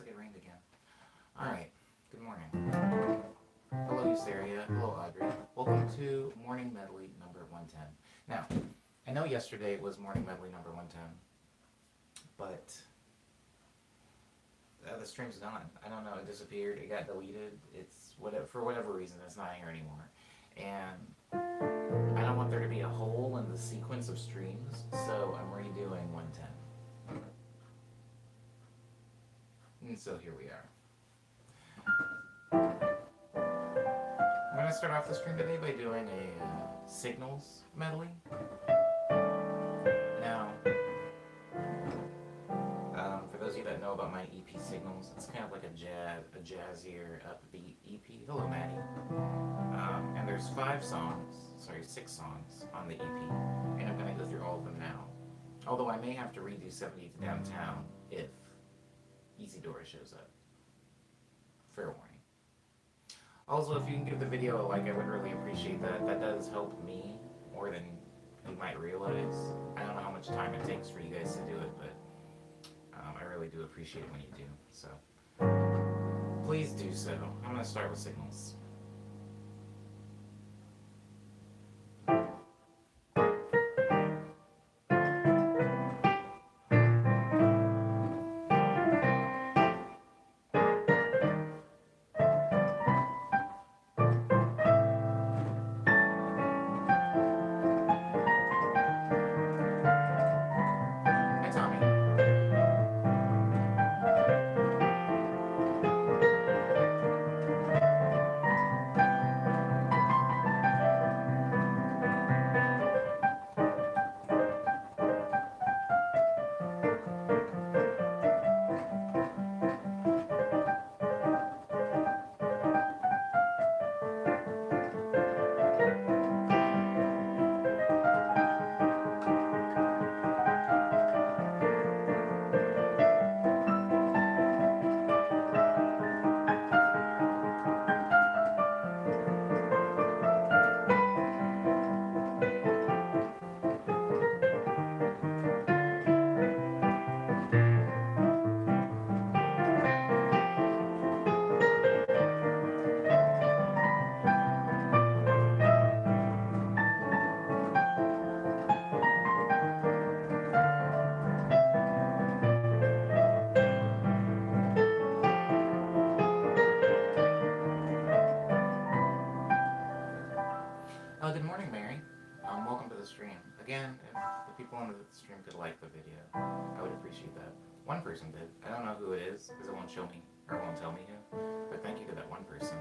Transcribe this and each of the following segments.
like it rained again. Alright, good morning. Hello, Eusteria. Hello, Audrey. Welcome to Morning Medley number 110. Now, I know yesterday was Morning Medley number 110, but the stream's gone. I don't know, it disappeared, it got deleted. It's whatever, for whatever reason, it's not here anymore. And I don't want there to be a hole in the sequence of streams, so I'm redoing 110. And so here we are. I'm going to start off the stream today by doing a signals medley. Now, for those of you that know about my EP Signals, it's kind of like a jazzier, upbeat EP. Hello, Maddie. And there's 6 songs on the EP, and I'm going to go through all of them now. Although I may have to redo 70th Downtown if Isidora shows up. Fair warning. Also, if you can give the video a like, I would really appreciate that. That does help me more than you might realize. I don't know how much time it takes for you guys to do it, but I really do appreciate it when you do. So, please do so. I'm going to start with signals. Good morning, Mary. Welcome to the stream. Again, if the people on the stream could like the video, I would appreciate that. One person did. I don't know who it is, because it won't show me, or it won't tell me who, but thank you to that one person.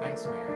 Thanks, Mary.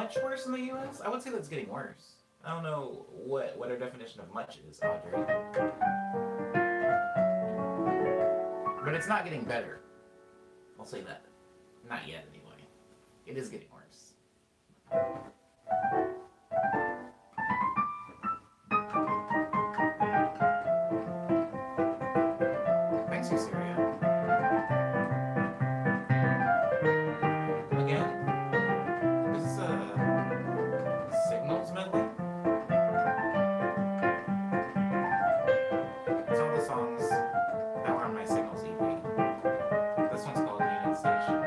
much worse in the U.S.? I would say that's getting worse. I don't know what our definition of much is, Audrey. But it's not getting better. I'll say that. Not yet, anyway. It is getting worse. Thanks, Syria. Again, this is a Signals medley. It's all the songs that were on my Signals EP. This one's called Union Station.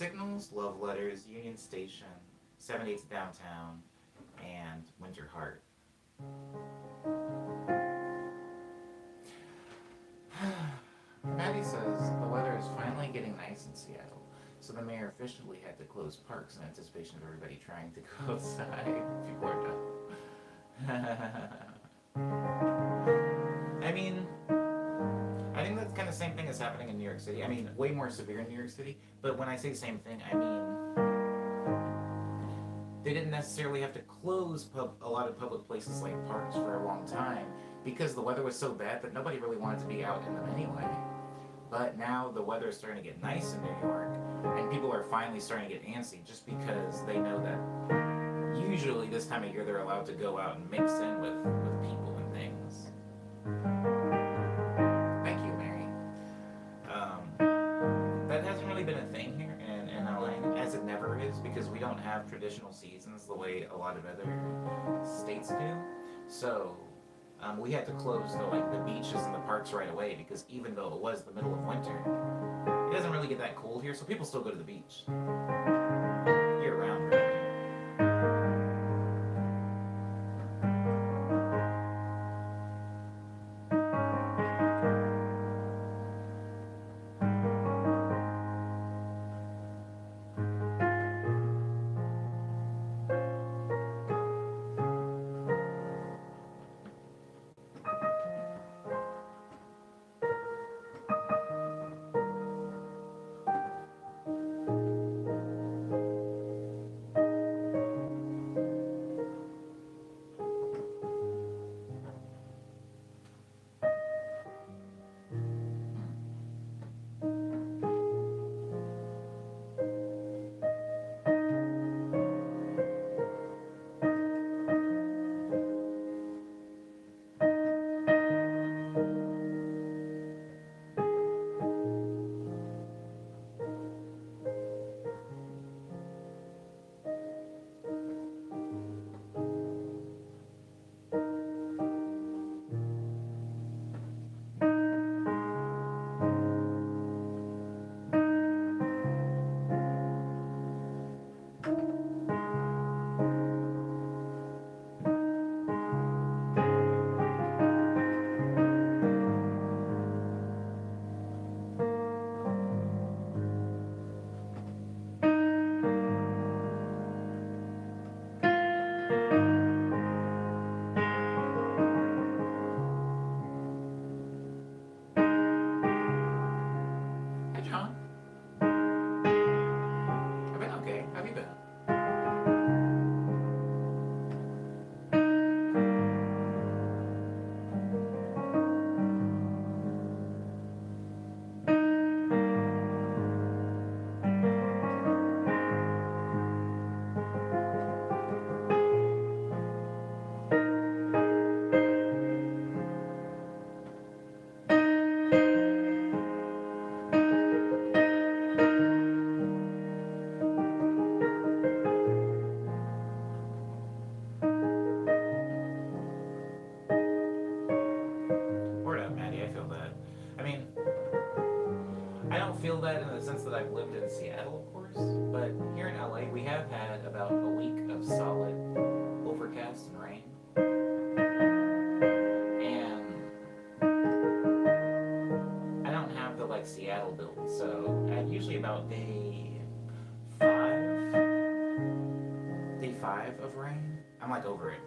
Signals, Love Letters, Union Station, 7/8 Downtown, and Winter Heart. Maddie says the weather is finally getting nice in Seattle, so the mayor officially had to close parks in anticipation of everybody trying to go outside. People are done. I mean, I think that's kind of the same thing as happening in New York City. I mean, way more severe in New York City, but when I say the same thing, I mean, they didn't necessarily have to close a lot of public places like parks for a long time because the weather was so bad that nobody really wanted to be out in them anyway. But now the weather is starting to get nice in New York, and people are finally starting to get antsy just because they know that usually this time of year they're allowed to go out and mix in with people and things. Thank you, Mary. That hasn't really been a thing here in LA, as it never is, because we don't have traditional seasons the way a lot of other states do. So we had to close the beaches and the parks right away because even though it was the middle of winter, it doesn't really get that cold here, so people still go to the beach year round, really. Hi, John. I've been okay. How have you been? Word up, Maddie. I feel that. I mean, I don't feel that in the sense that I've lived in Seattle, of course, but here in LA, we have had about a week of solid overcast and rain. And I don't have the Seattle build, so at usually about day five of rain, I'm over it.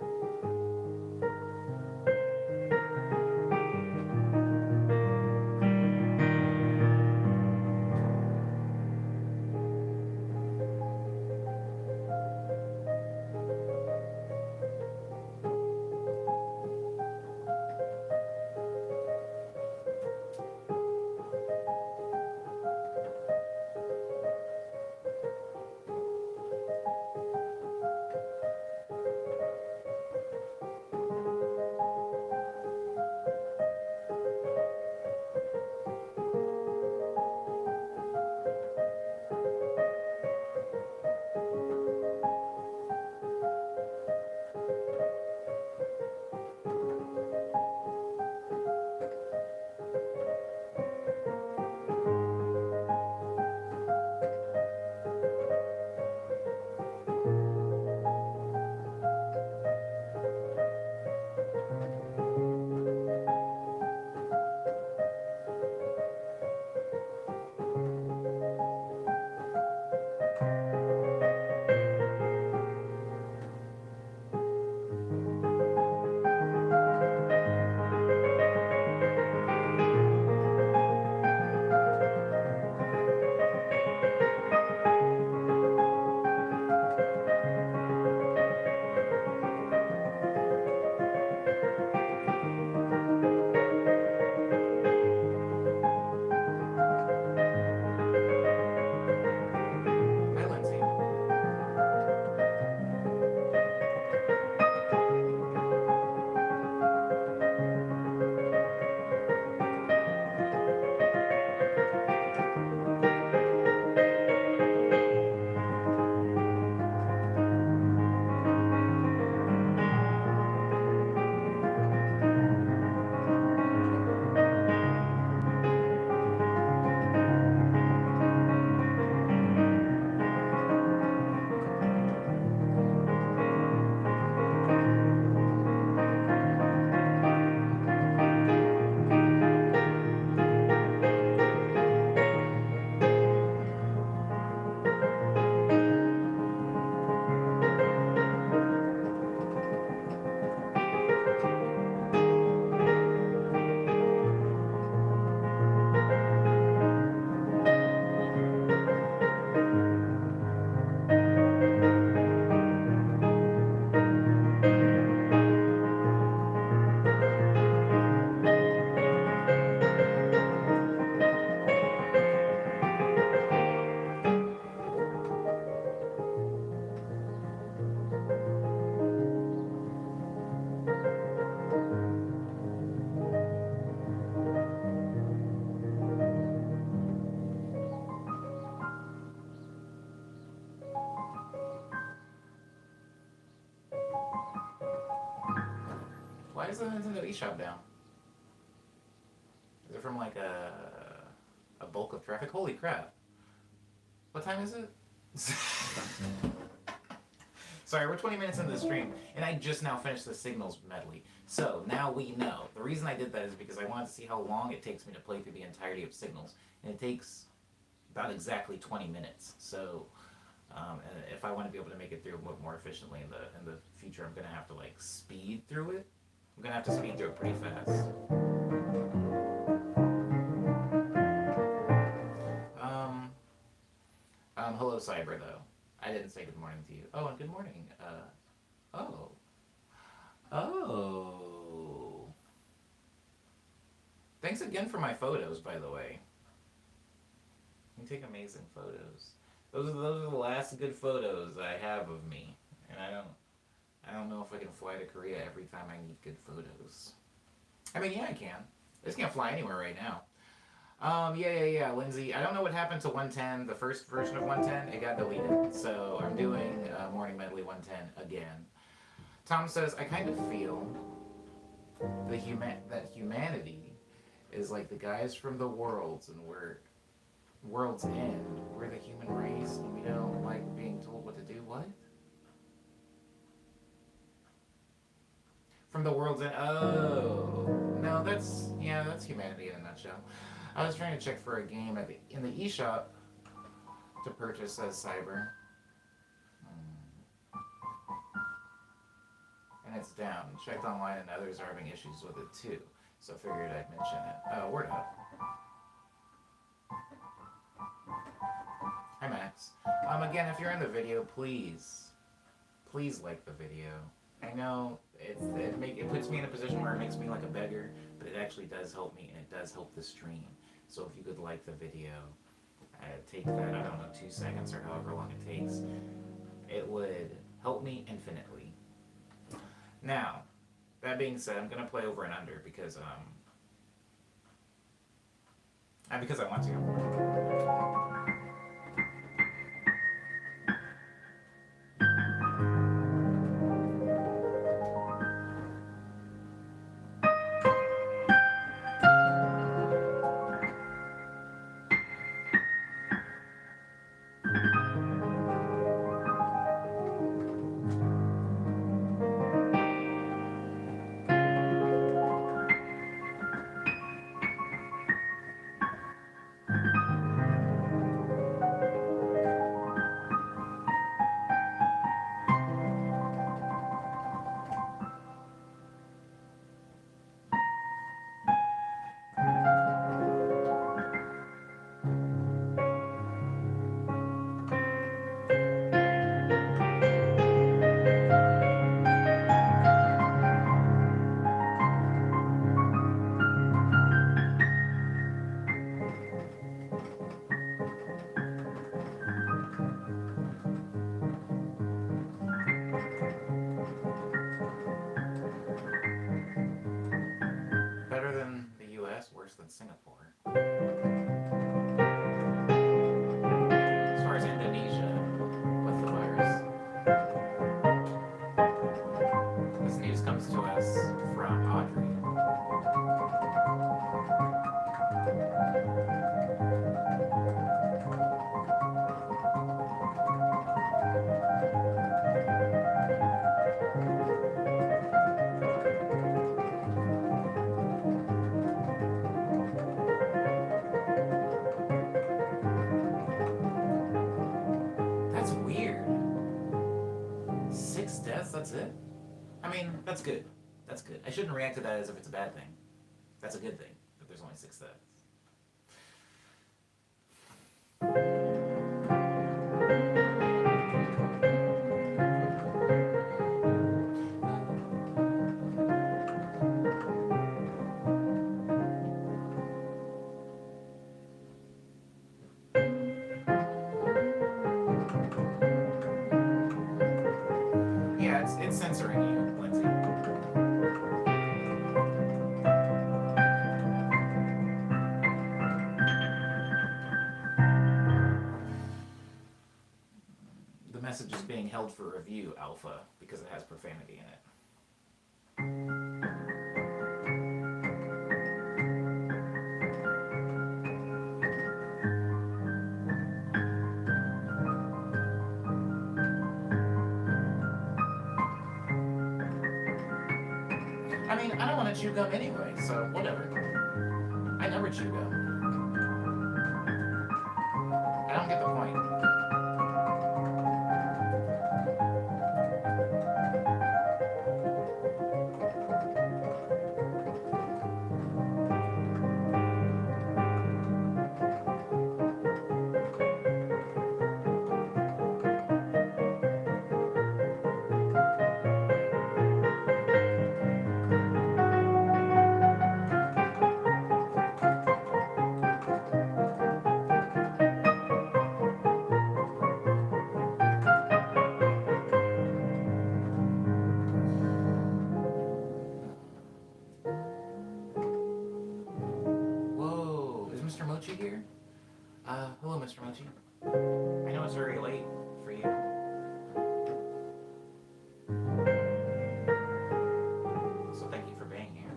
Why is the Nintendo eShop down? Is it from like a bulk of traffic? Holy crap. What time is it? Sorry, we're 20 minutes into the stream, and I just now finished the Signals medley. So, now we know. The reason I did that is because I wanted to see how long it takes me to play through the entirety of Signals. And it takes about exactly 20 minutes. So, if I want to be able to make it through more efficiently in the future, I'm going to have to, like, speed through it. I'm going to have to speed through it pretty fast. Hello, Cyber, though. I didn't say good morning to you. Oh, and good morning. Oh. Thanks again for my photos, by the way. You take amazing photos. Those are the last good photos I have of me, and I don't know if I can fly to Korea every time I need good photos. I mean, yeah, I can. I just can't fly anywhere right now. Yeah, Lindsay. I don't know what happened to 110, the first version of 110. It got deleted. So I'm doing Morning Medley 110 again. Tom says, I kind of feel that humanity is like the guys from the Worlds, and we're World's End. We're the human race, and we don't like being told what to do. What? From the World's End. Oh. No, that's humanity in a nutshell. I was trying to check for a game in the eShop to purchase as Cyber. And it's down. Checked online and others are having issues with it too. So I figured I'd mention it. Oh, word up. Hi, Max. Again, if you're in the video, please like the video. I know it puts me in a position where it makes me like a beggar, but it actually does help me, and it does help the stream. So if you could like the video, take that, I don't know, 2 seconds or however long it takes, it would help me infinitely. Now, that being said, I'm going to play over and under because I want to. Better than the US, worse than Singapore. As far as Indonesia with the virus. This news comes to us from Audrey. That's weird. 6 deaths, that's it? I mean, that's good. That's good. I shouldn't react to that as if it's a bad thing. That's a good thing, that there's only 6 deaths. Yeah, it's censoring you, Lindsay. The message is being held for review, Alpha, because it has profanity in it. I don't want to chew gum anyway, so whatever. I never chew gum. I don't get the point. Whoa, is Mr. Mochi here? Hello, Mr. Mochi. I know it's very late for you. So thank you for being here.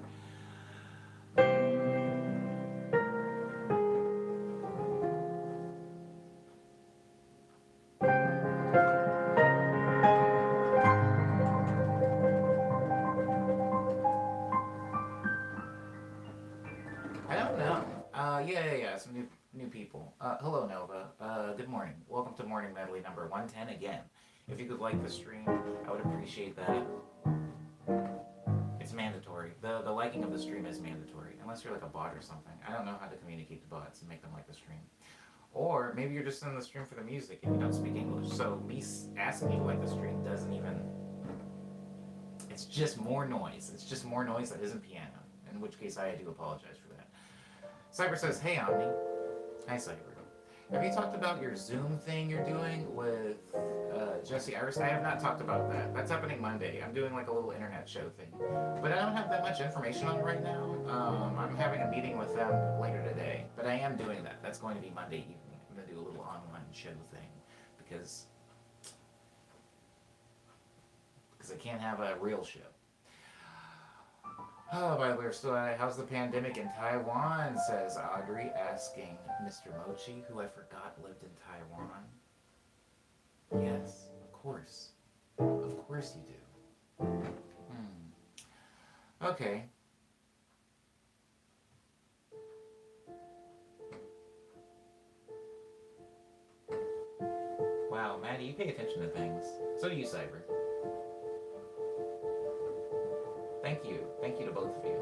I don't know. Yeah. Some new people. Hello, Nova. Good morning. Welcome to Morning Medley number 110 again. If you could like the stream, I would appreciate that. It's mandatory. The liking of the stream is mandatory, unless you're like a bot or something. I don't know how to communicate to bots and make them like the stream. Or maybe you're just in the stream for the music and you don't speak English. So me asking you to like the stream doesn't even. It's just more noise. It's just more noise that isn't piano. In which case I do apologize for that. Cyber says, "Hey Omni." Hi Cyber. Have you talked about your Zoom thing you're doing with Jesse Iris? I have not talked about that. That's happening Monday. I'm doing like a little internet show thing. But I don't have that much information on it right now. I'm having a meeting with them later today. But I am doing that. That's going to be Monday evening. I'm going to do a little online show thing. Because I can't have a real show. Oh, by the way, we're still at it. How's the pandemic in Taiwan, says Audrey, asking Mr. Mochi, who I forgot lived in Taiwan. Yes, of course. Of course you do. Okay. Wow, Maddie, you pay attention to things. So do you, Cyber. Thank you. Thank you to both of you.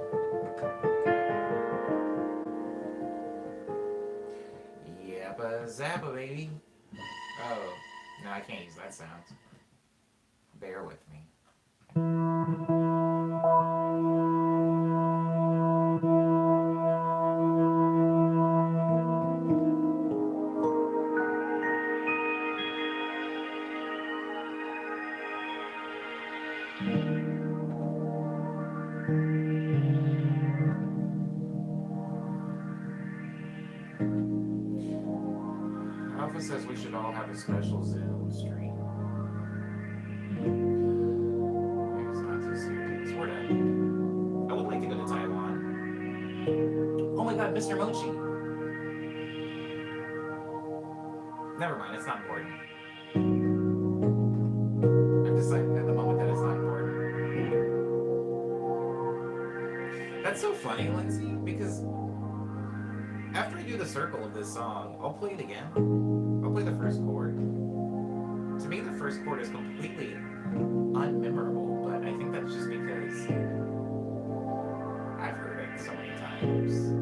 Yappa zappa, baby. Oh, no, I can't use that sound. Bear with me. Alpha says we should all have a special Zoom stream. It's not too serious. We're done. I would like to go to Taiwan. Oh my god, Mr. Mochi. Never mind, it's not important. I've decided at the moment that it's not important. That's so funny, Lindsay, because after I do the circle of this song, I'll play it again. I'll play the first chord. To me, the first chord is completely unmemorable, but I think that's just because I've heard it so many times.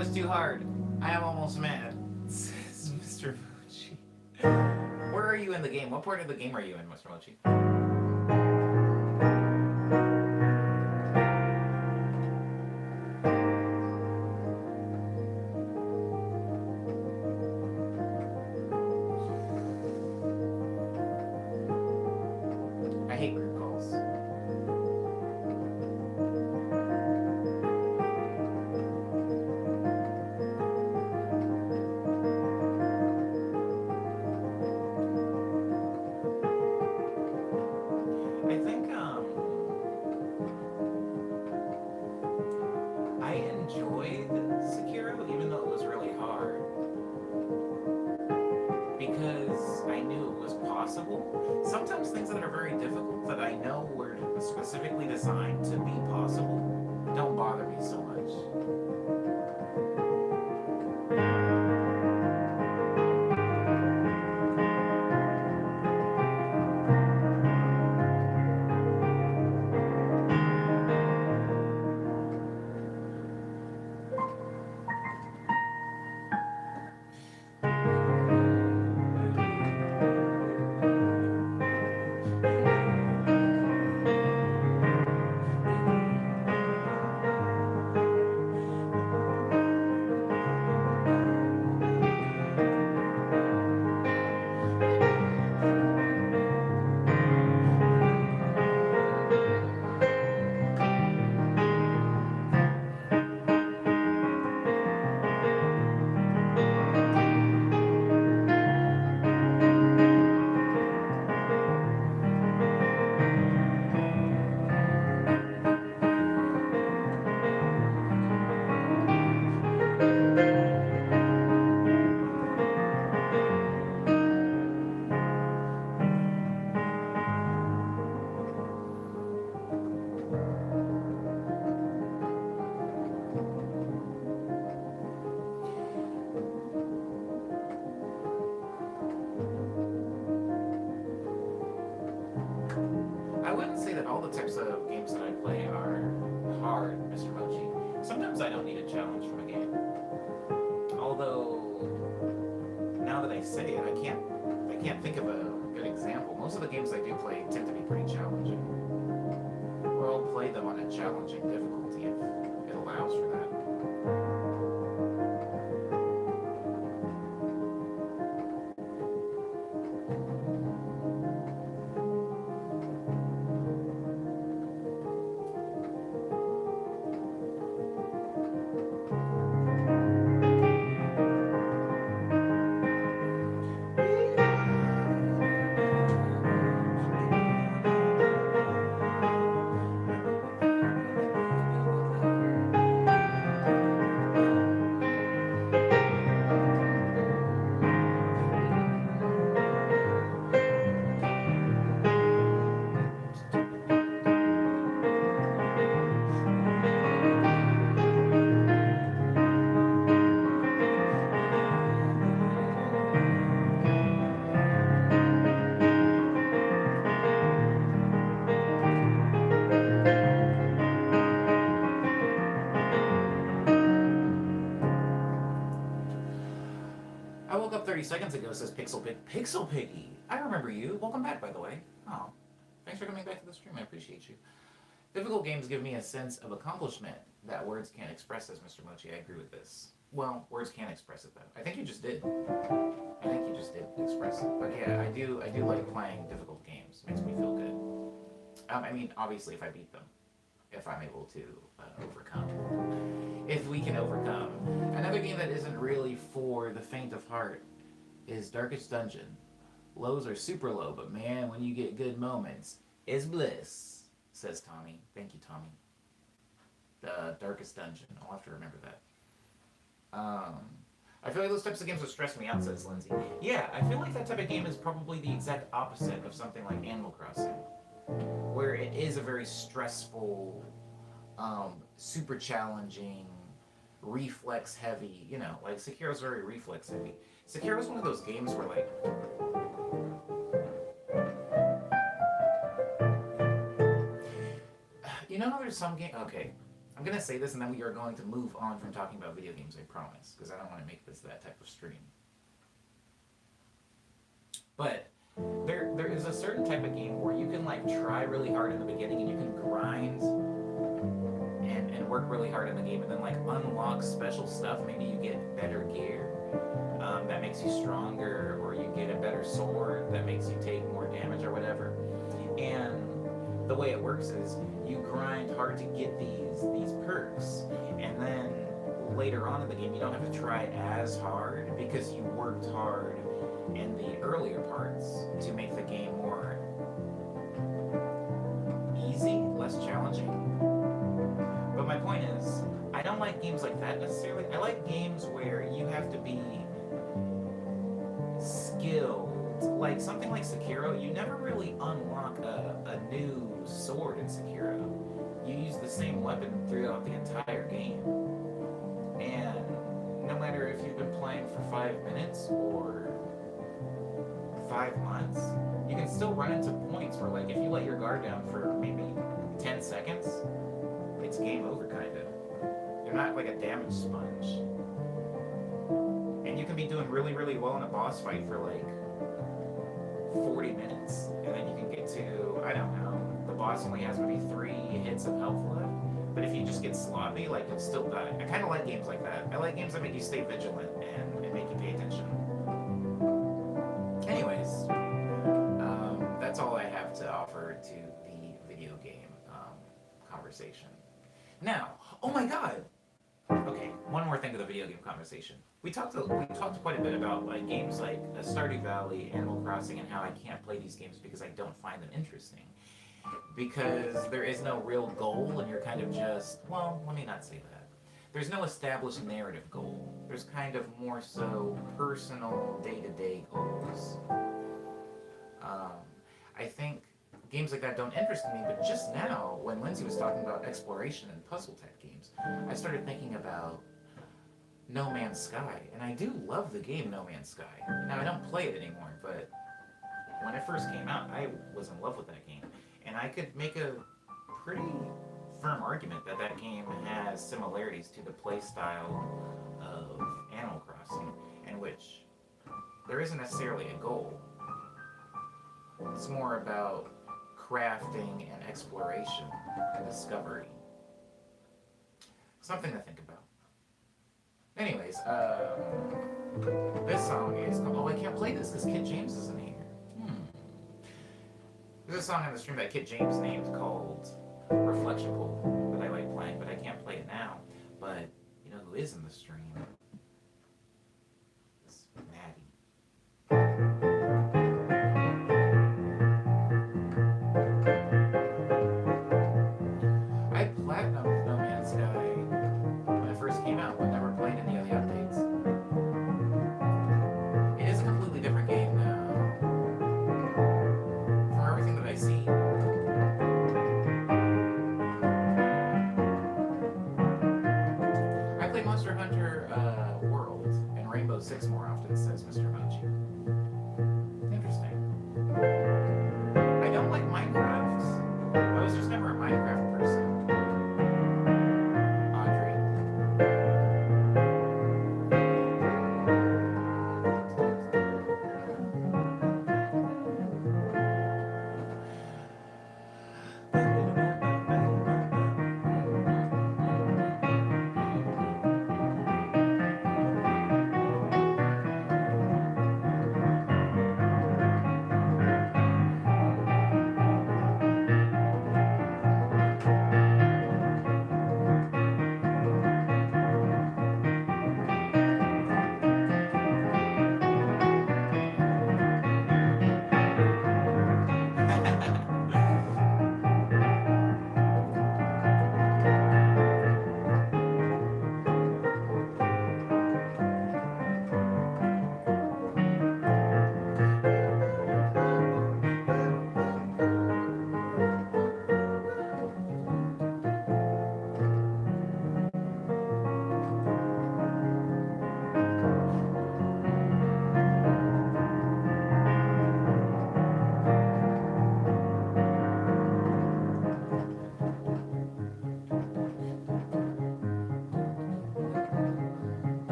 is too hard. I am almost mad. Says Mr. Mochi. Where are you in the game? What part of the game are you in, Mr. Mochi? I hate group calls. I think I enjoyed Sekiro even though it was really hard because I knew it was possible. Sometimes things that are very difficult that I know were specifically designed to be possible don't bother me so much. I wouldn't say that all the types of games that I play are hard, Mr. Mochi. Sometimes I don't need a challenge from a game. Although, now that I say it, I can't think of a good example. Most of the games I do play tend to be pretty challenging. Or I'll play them on a challenging difficulty if it allows for that. I woke up 30 seconds ago, says Pixel Pig. Pixel Piggy! I remember you. Welcome back, by the way. Oh, thanks for coming back to the stream. I appreciate you. Difficult games give me a sense of accomplishment that words can't express, says Mr. Mochi. I agree with this. Well, words can't express it, though. I think you just did. I think you just did express it. But yeah, I do like playing difficult games. It makes me feel good. I mean, obviously, if I beat them. If I'm able to overcome. If we can overcome. Another game that isn't really for the faint of heart is Darkest Dungeon. Lows are super low, but man, when you get good moments, it's bliss, says Tommy. Thank you, Tommy. The Darkest Dungeon. I'll have to remember that. I feel like those types of games would stress me out, says Lindsay. Yeah, I feel like that type of game is probably the exact opposite of something like Animal Crossing, where it is a very stressful, super challenging, reflex heavy, you know, like Sekiro's very reflex heavy. Sekiro's one of those games where like, you know how there's some game, okay, I'm gonna say this and then we are going to move on from talking about video games, I promise, because I don't want to make this that type of stream. But there is a certain type of game where you can like try really hard in the beginning and you can grind and work really hard in the game and then like unlock special stuff. Maybe you get better gear that makes you stronger, or you get a better sword that makes you take more damage or whatever. And the way it works is you grind hard to get these perks, and then later on in the game you don't have to try as hard because you worked hard in the earlier parts to make the game more easy, less challenging. But my point is, I don't like games like that necessarily. I like games where you have to be skilled. Like something like Sekiro, you never really unlock a new sword in Sekiro. You use the same weapon throughout the entire game. And no matter if you've been playing for 5 minutes or 5 months, you can still run into points where like if you let your guard down for maybe 10 seconds, it's game over kind of. You're not like a damage sponge. And you can be doing really, really well in a boss fight for like 40 minutes, and then you can get to, I don't know, the boss only has maybe 3 hits of health left, but if you just get sloppy, like you'll still die. I kind of like games like that. I like games that make you stay vigilant and make you pay attention. Anyways, that's all I have to offer to the video game conversation. Now, oh my god! Okay, one more thing to the video game conversation. We talked quite a bit about like games like Stardew Valley, Animal Crossing, and how I can't play these games because I don't find them interesting. Because there is no real goal, and you're kind of just, well, let me not say that. There's no established narrative goal. There's kind of more so personal, day-to-day goals. I think games like that don't interest me, but just now, when Lindsay was talking about exploration and puzzle-type games, I started thinking about No Man's Sky, and I do love the game No Man's Sky. Now, I don't play it anymore, but when it first came out, I was in love with that game, and I could make a pretty firm argument that that game has similarities to the play style of Animal Crossing, in which there isn't necessarily a goal. It's more about crafting and exploration and discovery. Something to think about. Anyways, this song is called, oh, I can't play this because Kid James isn't here. There's a song on the stream that Kid James named called Reflection Pool that I like playing, but I can't play it now. But you know who is in the stream? It's Maddie. I platinumed No Man's Sky when it first came out, but never played any of the updates. It is a completely different game now. From everything that I see. I played Monster Hunter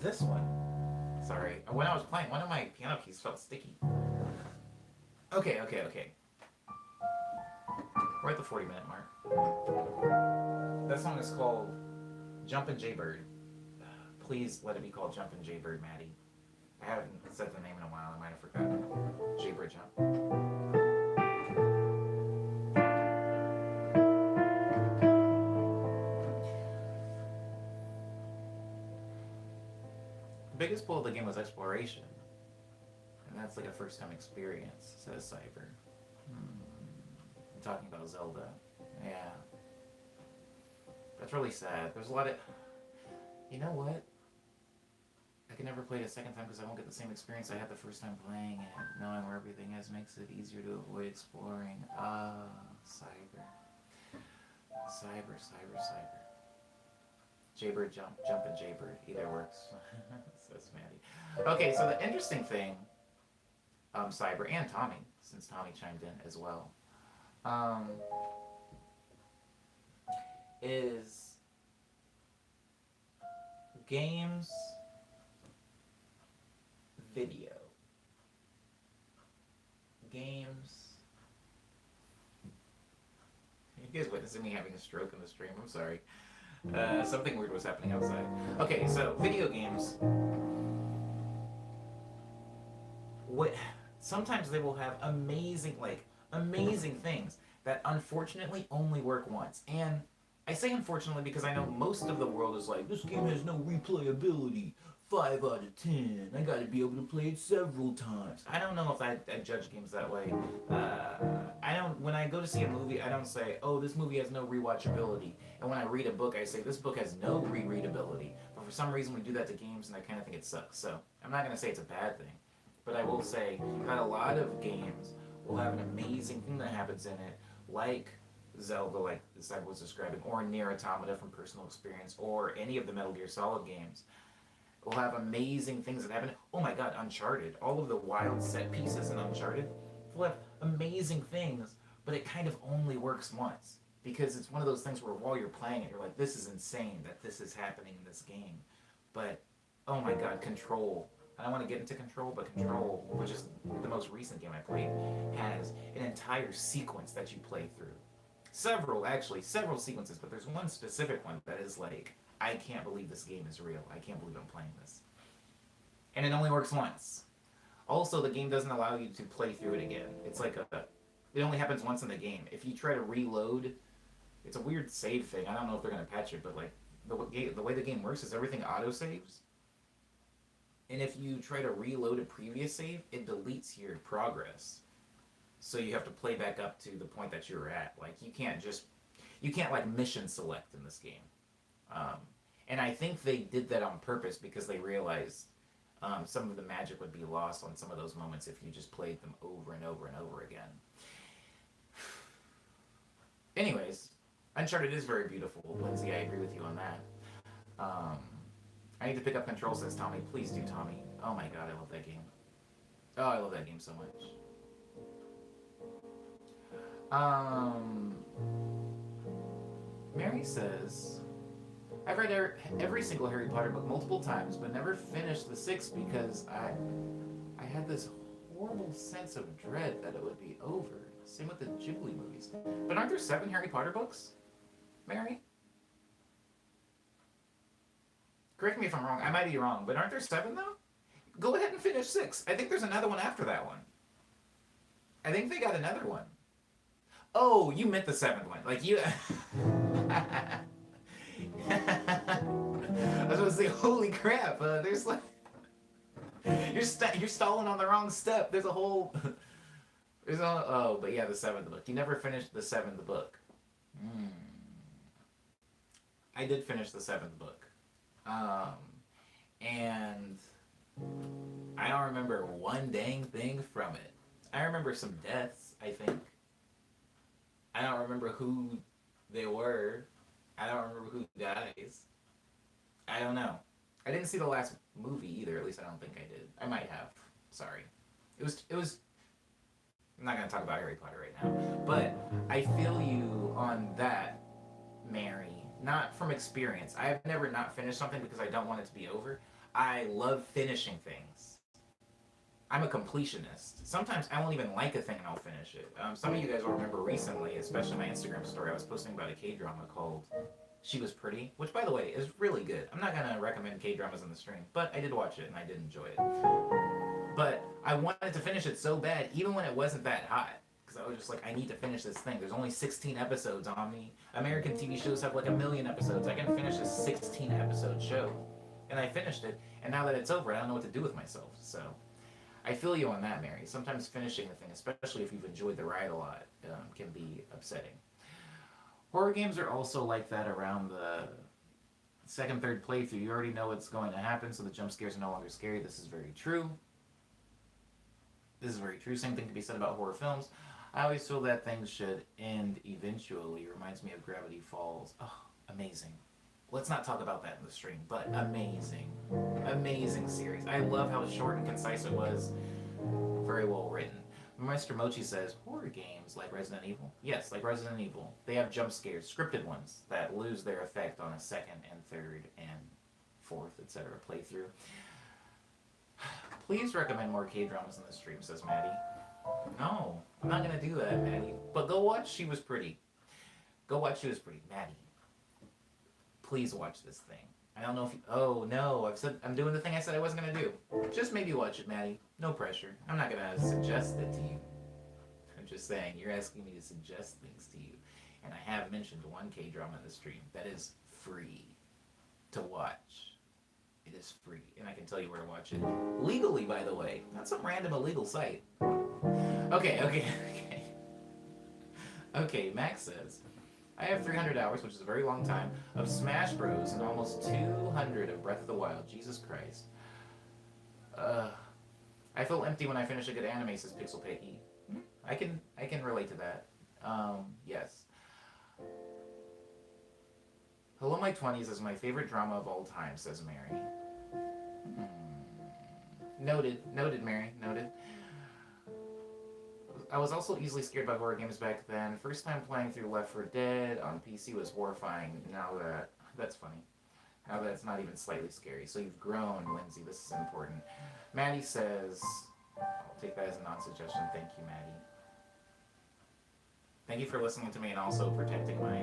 This one. Sorry. When I was playing, one of my piano keys felt sticky. Okay. We're at the 40-minute mark. That song is called Jumpin' Jaybird. Please let it be called Jumpin' Jaybird, Maddie. I haven't said the name in a while. I might have forgotten. Jaybird Jump. The biggest pull of the game was exploration. And that's like a first time experience, says Cyber. I'm talking about Zelda. Yeah. That's really sad. There's a lot of... You know what? I can never play it a second time because I won't get the same experience I had the first time playing it. Knowing where everything is makes it easier to avoid exploring. Cyber. Jaybird jumpin' Jaybird. Either works. Says Maddie. Okay, so the interesting thing, Cyber and Tommy, since Tommy chimed in as well, is games, video, games. You guys witnessing me having a stroke in the stream? I'm sorry. Something weird was happening outside. Okay, so video games. Sometimes they will have amazing things that unfortunately only work once. And I say unfortunately because I know most of the world is like, this game has no replayability. 5 out of 10. I gotta be able to play it several times. I don't know if I judge games that way. When I go to see a movie, I don't say, oh, this movie has no rewatchability. And when I read a book, I say, this book has no rereadability. But for some reason, we do that to games, and I kind of think it sucks. So I'm not gonna say it's a bad thing. But I will say that a lot of games will have an amazing thing that happens in it, like Zelda, like I was describing, or Nier Automata from personal experience, or any of the Metal Gear Solid games. Will have amazing things that happen. Oh my god, Uncharted. All of the wild set pieces in Uncharted will have amazing things, but it kind of only works once. Because it's one of those things where while you're playing it, you're like, this is insane that this is happening in this game. But, oh my god, Control. I don't want to get into Control, but Control, which is the most recent game I played, has an entire sequence that you play through. Several sequences, but there's one specific one that is like, I can't believe this game is real. I can't believe I'm playing this. And it only works once. Also, the game doesn't allow you to play through it again. It's like it only happens once in the game. If you try to reload, it's a weird save thing. I don't know if they're going to patch it, but like the way the game works is everything auto-saves. And if you try to reload a previous save, it deletes your progress. So you have to play back up to the point that you were at. Like, you can't like mission select in this game. And I think they did that on purpose because they realized some of the magic would be lost on some of those moments if you just played them over and over and over again. Anyways, Uncharted is very beautiful, Lindsay. I agree with you on that. I need to pick up Control, says Tommy. Please do, Tommy. Oh my god, I love that game. Oh, I love that game so much. Mary says, I've read every single Harry Potter book multiple times, but never finished the 6th because I had this horrible sense of dread that it would be over. Same with the Ghibli movies. But aren't there 7 Harry Potter books, Mary? Correct me if I'm wrong. I might be wrong, but aren't there 7 though? Go ahead and finish 6. I think there's another one after that one. I think they got another one. Oh, you meant the 7th one. Like you... I was going to say, holy crap, there's like... You're stalling on the wrong step. There's a whole... Oh, but yeah, the 7th book. You never finished the 7th book. I did finish the 7th book. And I don't remember one dang thing from it. I remember some deaths, I think. I don't remember who they were. I don't remember who dies. I don't know. I didn't see the last movie either, at least I don't think I did. I might have. Sorry. It was I'm not going to talk about Harry Potter right now. But I feel you on that, Mary. Not from experience. I have never not finished something because I don't want it to be over. I love finishing things. I'm a completionist. Sometimes I won't even like a thing and I'll finish it. Some of you guys will remember recently, especially my Instagram story, I was posting about a K-drama called She Was Pretty, which, by the way, is really good. I'm not going to recommend K-dramas in the stream, but I did watch it and I did enjoy it. But I wanted to finish it so bad, even when it wasn't that hot. Because I was just like, I need to finish this thing. There's only 16 episodes on me. American TV shows have like 1,000,000 episodes. I can finish a 16-episode show. And I finished it, and now that it's over, I don't know what to do with myself. So I feel you on that, Mary. Sometimes finishing a thing, especially if you've enjoyed the ride a lot, can be upsetting. Horror games are also like that around the second, third playthrough. You already know what's going to happen, so the jump scares are no longer scary. This is very true. This is very true. Same thing can be said about horror films. I always feel that things should end eventually. Reminds me of Gravity Falls. Oh, amazing. Let's not talk about that in the stream, but amazing. Amazing series. I love how short and concise it was. Very well written. Mr. Mochi says, horror games like Resident Evil? Yes, like Resident Evil. They have jump scares, scripted ones, that lose their effect on a second and third and fourth, etc. playthrough. Please recommend more K-dramas in the stream, says Maddie. No, I'm not going to do that, Maddie. But go watch She Was Pretty. Go watch She Was Pretty. Maddie, please watch this thing. I don't know if you... Oh, no, I'm doing the thing I said I wasn't going to do. Just maybe watch it, Maddie. No pressure. I'm not going to suggest it to you. I'm just saying, you're asking me to suggest things to you. And I have mentioned one K-drama in the stream that is free to watch. It is free, and I can tell you where to watch it. Legally, by the way. Not some random illegal site. Okay. Okay, Max says, I have 300 hours, which is a very long time, of Smash Bros. And almost 200 of Breath of the Wild. Jesus Christ. I feel empty when I finish a good anime, says Pixel Piggy. I can relate to that. Yes. Hello My 20s is my favorite drama of all time, says Mary. Noted, Mary, noted. I was also easily scared by horror games back then. First time playing through Left 4 Dead on PC was horrifying. That's funny. Now that it's not even slightly scary. So you've grown, Lindsay. This is important. Maddie says, I'll take that as a non-suggestion. Thank you, Maddie. Thank you for listening to me and also protecting my,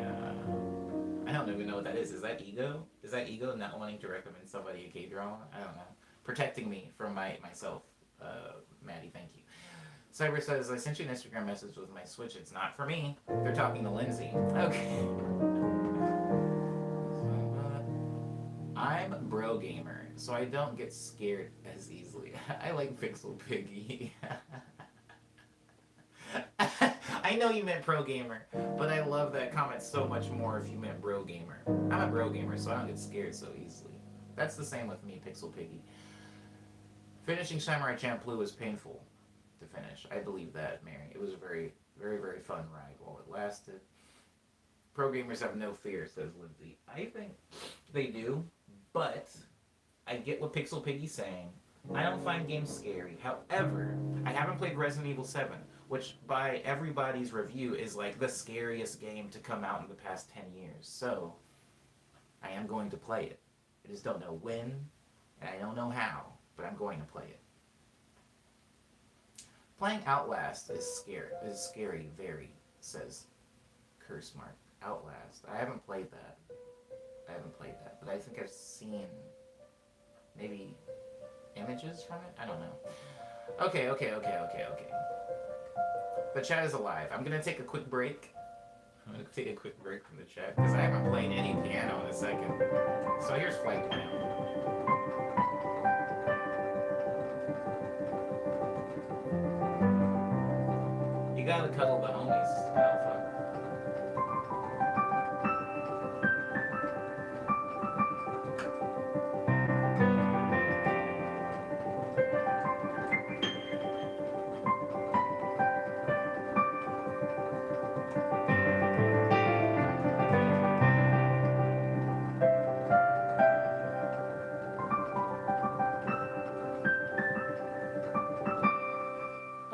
I don't even know what that is. Is that ego? Is that ego not wanting to recommend somebody a K-drama? I don't know. Protecting me from myself. Maddie, thank you. Cyber says, I sent you an Instagram message with my Switch. It's not for me. They're talking to Lindsay. Okay. I'm bro gamer, so I don't get scared as easily. I like Pixel Piggy. I know you meant pro gamer, but I love that comment so much more if you meant bro gamer. I'm a bro gamer, so I don't get scared so easily. That's the same with me, Pixel Piggy. Finishing Samurai Champloo was painful to finish. I believe that, Mary. It was a very, very, very fun ride while it lasted. Pro gamers have no fear, says Lindsay. I think they do, but I get what Pixel Piggy's saying. I don't find games scary. However, I haven't played Resident Evil 7, which by everybody's review is like the scariest game to come out in the past 10 years. So, I am going to play it. I just don't know when, and I don't know how, but I'm going to play it. Playing Outlast is scary, very, says Curse Mark. Outlast. I haven't played that. But I think I've seen maybe images from it? I don't know. Okay. The chat is alive. I'm going to take a quick break. I'm going to take a quick break from the chat because I haven't played any piano in a second. So here's Flight Plan. You gotta cuddle the homies, Alpha.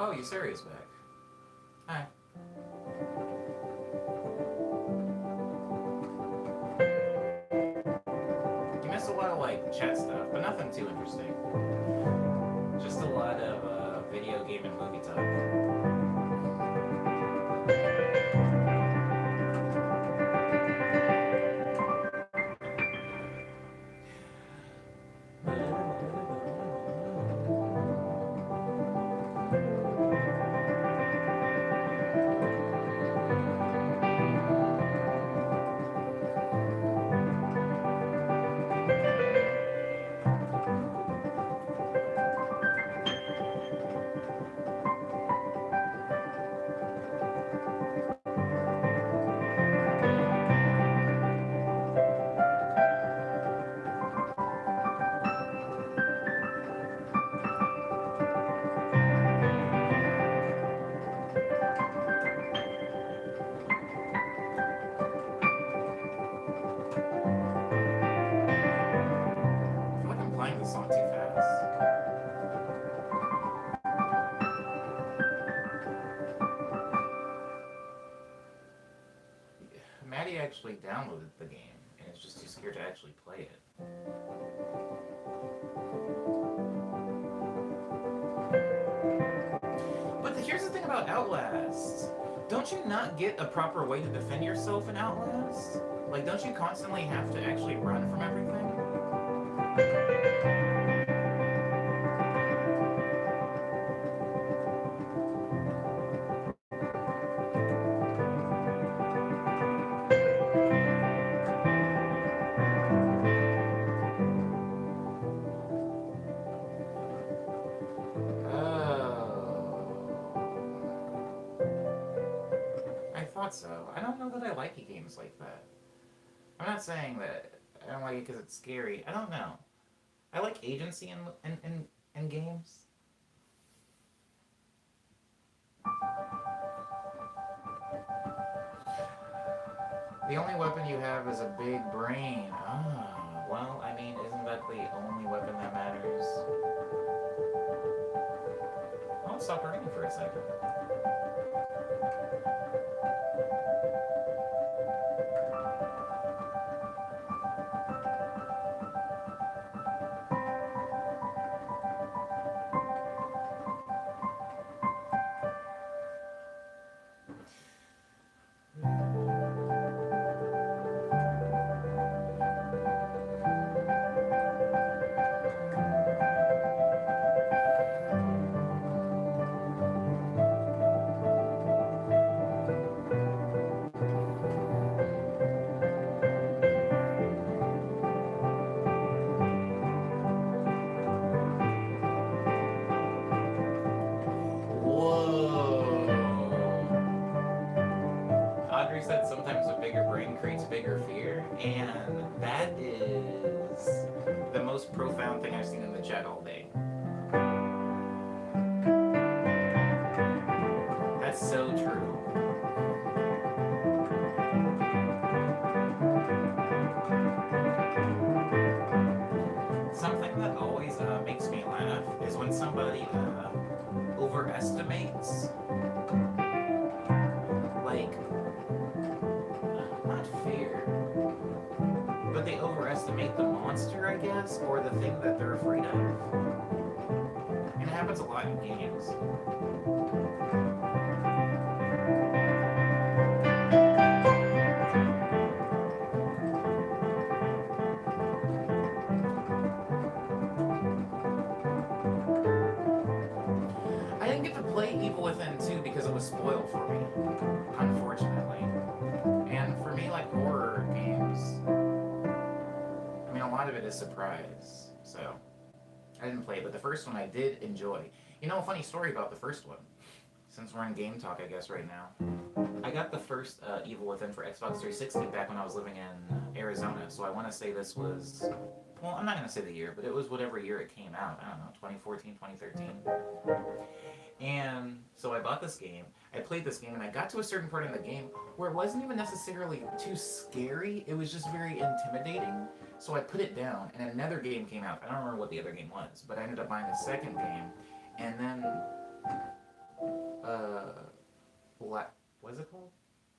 Oh, Yusari's back. Hi. You Minus a lot of like chat stuff, but nothing too interesting. Just a lot of video game and movie talk. I feel like I'm playing this song too fast. Maddie actually downloaded the game and is just too scared to actually play it. But here's the thing about Outlast. Don't you not get a proper way to defend yourself in Outlast? Like, don't you constantly have to actually run from everything? I thought so. I don't know that I like games like that. I'm not saying that I don't like it because it's scary. I don't know. I like agency in games. The only weapon you have is a big brain. Ah, well, I mean, isn't that the only weapon that matters? I'll stop raining for a second. Audrey said sometimes a bigger brain creates bigger fear, and that is the most profound thing I've seen in the chat all day. That's so true. Something that always makes me laugh is when somebody overestimates, like, not fear, but they overestimate the monster, I guess, or the thing that they're afraid of. And it happens a lot in games. I didn't get to play Evil Within 2 because it was spoiled for me, unfortunately. And for me, like horror games, I mean, a lot of it is surprise, so I didn't play it, but the first one I did enjoy. You know, a funny story about the first one, since we're in game talk, I guess, right now. I got the first Evil Within for Xbox 360 back when I was living in Arizona, so I want to say this was, well, I'm not going to say the year, but it was whatever year it came out. I don't know, 2014, 2013. And so I bought this game, I played this game, and I got to a certain part in the game where it wasn't even necessarily too scary, it was just very intimidating. So I put it down, and another game came out. I don't remember what the other game was, but I ended up buying the second game, and then, what was it called?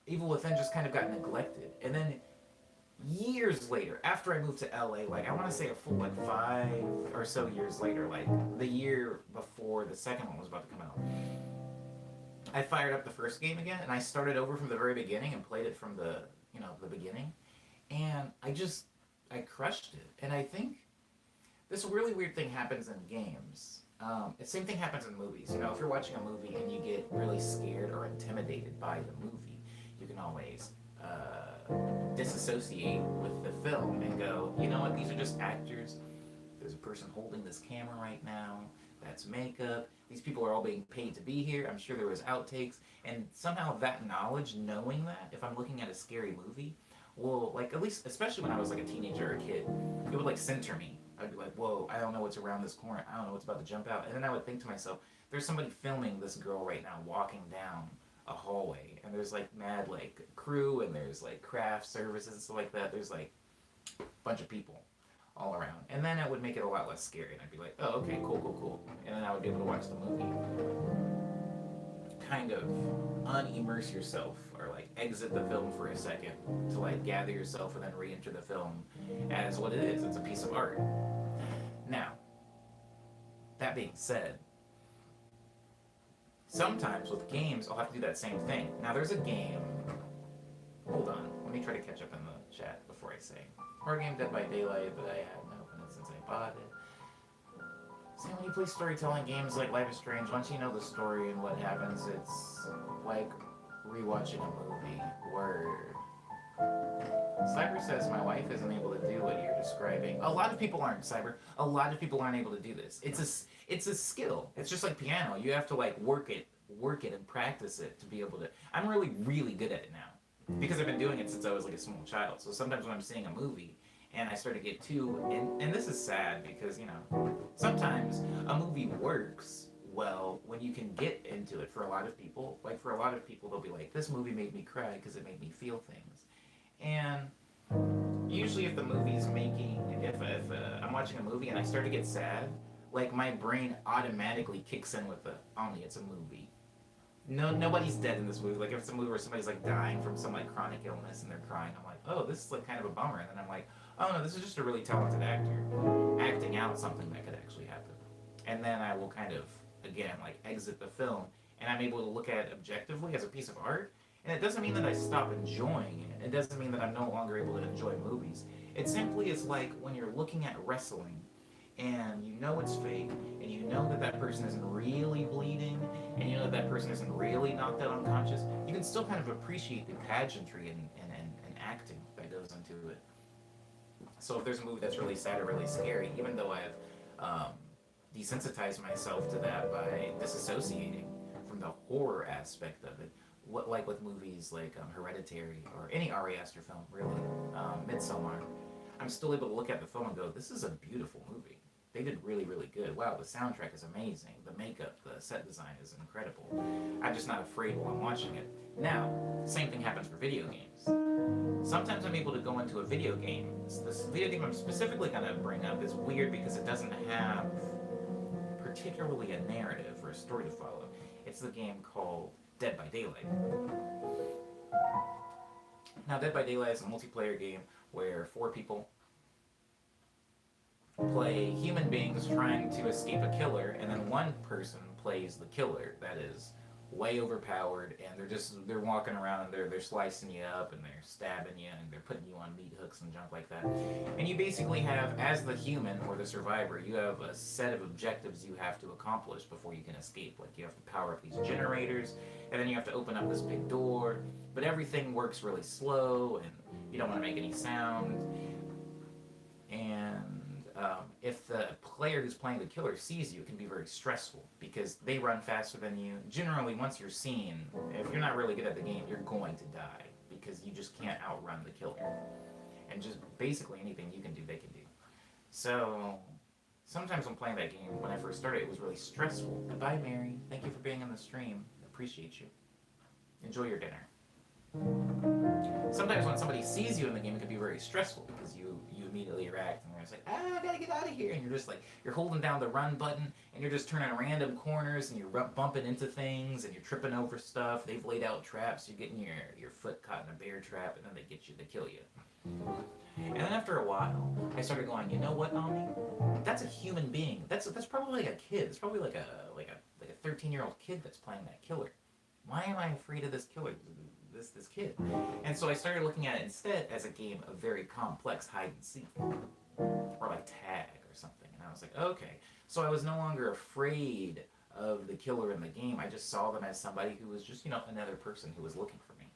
Evil Within just kind of got neglected. And then years later, after I moved to LA, like I want to say a full like 5 or so years later, like the year before the second one was about to come out, I fired up the first game again and I started over from the very beginning and played it from the beginning, and I crushed it. And I think this really weird thing happens in games. The same thing happens in movies. If you're watching a movie and you get really scared or intimidated by the movie, you can always disassociate with the film and go, you know what, these are just actors. There's a person holding this camera right now. That's makeup. These people are all being paid to be here. I'm sure there was outtakes. And somehow that knowledge, knowing that, if I'm looking at a scary movie, will, like, at least, especially when I was like a teenager or a kid, it would like center me. I'd be like, whoa, I don't know what's around this corner. I don't know what's about to jump out. And then I would think to myself, there's somebody filming this girl right now walking down a hallway. And there's like mad like crew and there's like craft services and stuff like that. There's like a bunch of people all around. And then it would make it a lot less scary. And I'd be like, oh, okay, cool, cool, cool. And then I would be able to watch the movie. Kind of unimmerse yourself or like exit the film for a second to like gather yourself and then re-enter the film as what it is. It's a piece of art. Now, that being said, sometimes with games I'll have to do that same thing. Now there's a game. Hold on, let me try to catch up in the chat before I say. Horror game Dead by Daylight, but I haven't opened it since I bought it. See, when you play storytelling games like Life is Strange, once you know the story and what happens, it's like rewatching a movie. Word. Cyber says my wife isn't able to do what you're describing. A lot of people aren't, Cyber. A lot of people aren't able to do this. It's a skill. It's just like piano. You have to like work it and practice it to be able to. I'm really, really good at it now because I've been doing it since I was like a small child. So sometimes when I'm seeing a movie and I start to get too, and this is sad because, sometimes a movie works well when you can get into it. For a lot of people, they'll be like, this movie made me cry because it made me feel things. And usually if the movie's if I'm watching a movie and I start to get sad, like my brain automatically kicks in with the, Omni, it's a movie. No, nobody's dead in this movie. Like if it's a movie where somebody's like dying from some like chronic illness and they're crying, I'm like, oh, this is like kind of a bummer. And then I'm like, oh no, this is just a really talented actor acting out something that could actually happen. And then I will kind of, again, like exit the film and I'm able to look at it objectively as a piece of art. And it doesn't mean that I stop enjoying it. It doesn't mean that I'm no longer able to enjoy movies. It simply is like when you're looking at wrestling and you know it's fake and you know that that person isn't really bleeding and you know that that person isn't really knocked out unconscious, you can still kind of appreciate the pageantry and acting that goes into it. So if there's a movie that's really sad or really scary, even though I've desensitized myself to that by disassociating from the horror aspect of it, like with movies like Hereditary or any Ari Aster film, really, Midsommar, I'm still able to look at the film and go, this is a beautiful movie. They did really, really good. Wow, the soundtrack is amazing. The makeup, the set design is incredible. I'm just not afraid while I'm watching it. Now, same thing happens for video games. Sometimes I'm able to go into a video game. This video game I'm specifically going to bring up is weird because it doesn't have particularly a narrative or a story to follow. It's the game called Dead by Daylight. Now, Dead by Daylight is a multiplayer game where 4 people play human beings trying to escape a killer, and then one person plays the killer that is way overpowered, and they're walking around and they're slicing you up and they're stabbing you and they're putting you on meat hooks and junk like that. And you basically have, as the human or the survivor, you have a set of objectives you have to accomplish before you can escape. Like you have to power up these generators, and then you have to open up this big door, but everything works really slow and you don't want to make any sound. And if the player who's playing the killer sees you, it can be very stressful because they run faster than you. Generally, once you're seen, if you're not really good at the game, you're going to die because you just can't outrun the killer. And just basically anything you can do, they can do. So sometimes when playing that game, when I first started, it was really stressful. Goodbye, Mary. Thank you for being on the stream. Appreciate you. Enjoy your dinner. Sometimes when somebody sees you in the game, it can be very stressful because you immediately react and you're just like, I gotta get out of here, and you're just like, you're holding down the run button and you're just turning random corners and you're bumping into things and you're tripping over stuff. They've laid out traps, you're getting your foot caught in a bear trap, and then they get you to kill you. And then after a while, I started going, you know what, Omni? That's a human being. That's probably like a kid. It's probably like a 13-year-old kid that's playing that killer. Why am I afraid of this killer? This kid. And so I started looking at it instead as a game of very complex hide and seek, or like tag or something. And I was like, okay. So I was no longer afraid of the killer in the game. I just saw them as somebody who was just, another person who was looking for me.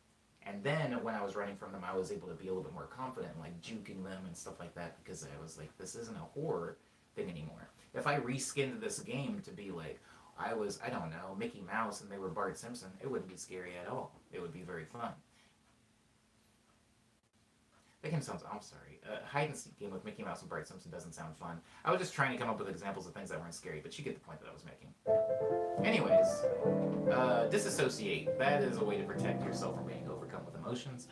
And then when I was running from them, I was able to be a little bit more confident, like juking them and stuff like that, because I was like, this isn't a horror thing anymore. If I reskinned this game to be like, I don't know, Mickey Mouse and they were Bart Simpson, it wouldn't be scary at all. It would be very fun. That game sounds, I'm sorry, hide and seek game with Mickey Mouse and Bart Simpson doesn't sound fun. I was just trying to come up with examples of things that weren't scary, but you get the point that I was making. Anyways, disassociate. That is a way to protect yourself from being overcome with emotions.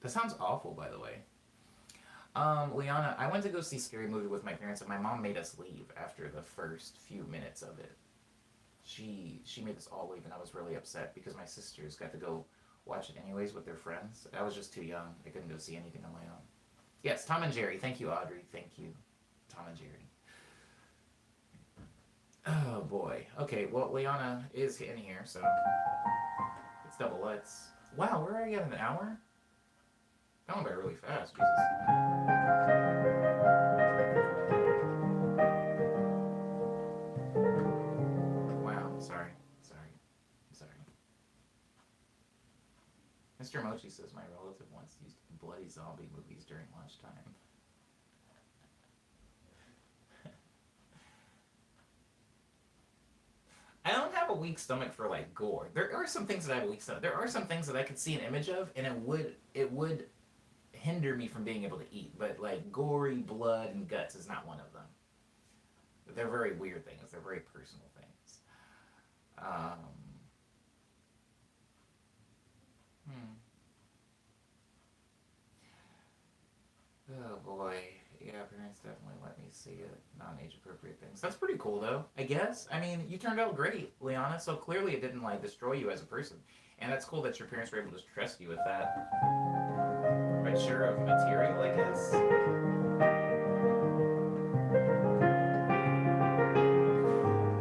That sounds awful, by the way. Liana, I went to go see Scary Movie with my parents, and my mom made us leave after the first few minutes of it. She made us all leave, and I was really upset because my sisters got to go watch it anyways with their friends. I was just too young. I couldn't go see anything on my own. Yes, Tom and Jerry. Thank you, Audrey. Thank you, Tom and Jerry. Oh boy. Okay, well, Liana is in here, so it's double let's. Wow, where are you at, an hour? Going by really fast, Jesus. Wow, sorry. Mr. Mochi says my relative once used bloody zombie movies during lunchtime. I don't have a weak stomach for like gore. There are some things that I have a weak stomach. There are some things that I could see an image of, and it would hinder me from being able to eat. But like gory blood and guts is not one of them. They're very weird things. They're very personal things. Um, hmm. Oh boy. Yeah, parents definitely let me see it. Non-age appropriate things. That's pretty cool though, I guess. I mean, you turned out great, Liana, so clearly it didn't like destroy you as a person. And that's cool that your parents were able to trust you with that. Mature of material, I guess.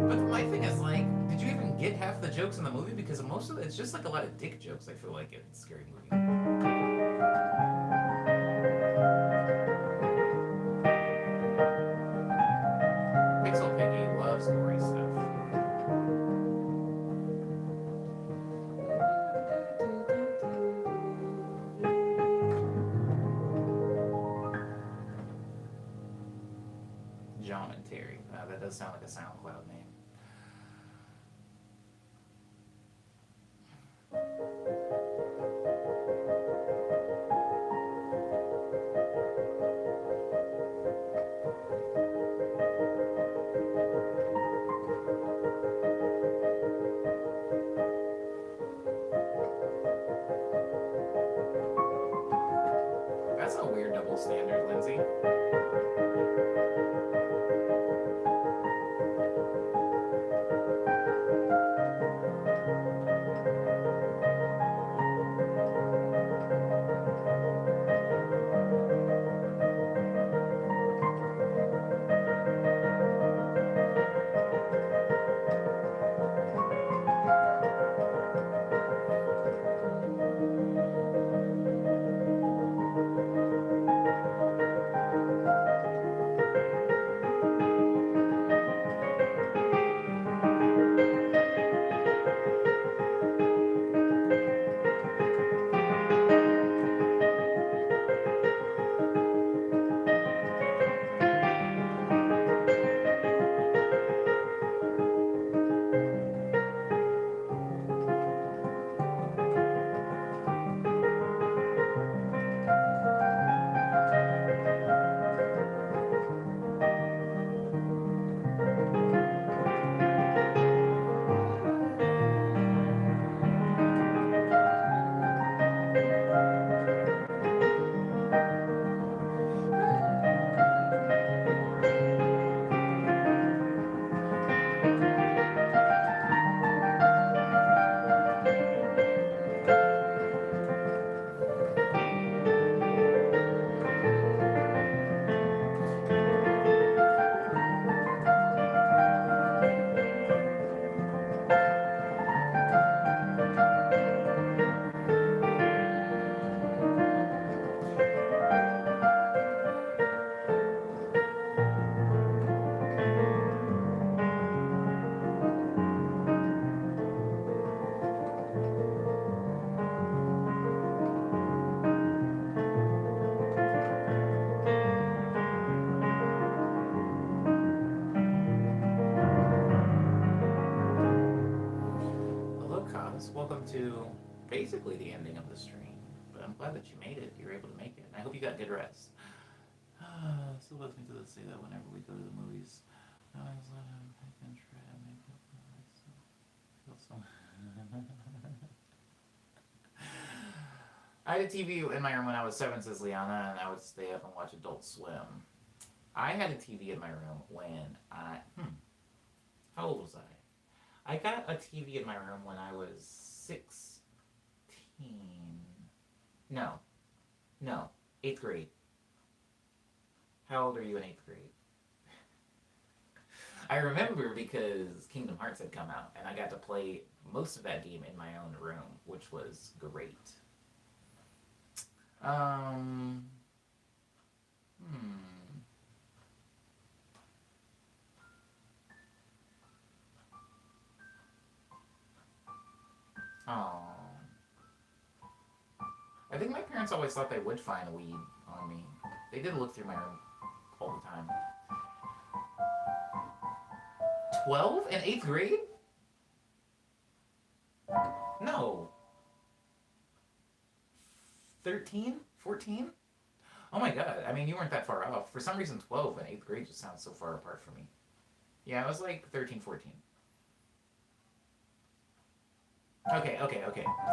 But my thing is like, did you even get half the jokes in the movie? Because most of it's just like a lot of dick jokes, I feel like, in Scary Movie. Pixel Piggy loves gory stuff. John and Terry. That does sound like a SoundCloud name. That's a weird double standard, Lindsay. to basically the ending of the stream, but I'm glad that you made it. You were able to make it. I hope you got good rest. Still lets me to say that whenever we go to the movies. I always let him pick and try to make up the right stuff. Feel so. I had a TV in my room when I was 7, says Liana, and I would stay up and watch Adult Swim. I had a TV in my room when I. How old was I? I got a TV in my room when I was 16. No. 8th grade. How old are you in 8th grade? I remember because Kingdom Hearts had come out, and I got to play most of that game in my own room, which was great. Oh. I think my parents always thought they would find weed on me. They did look through my room all the time. 12 in 8th grade? No. 13? 14? Oh my god. I mean, you weren't that far off. For some reason, 12 and 8th grade just sounds so far apart for me. Yeah, I was like 13, 14. Okay.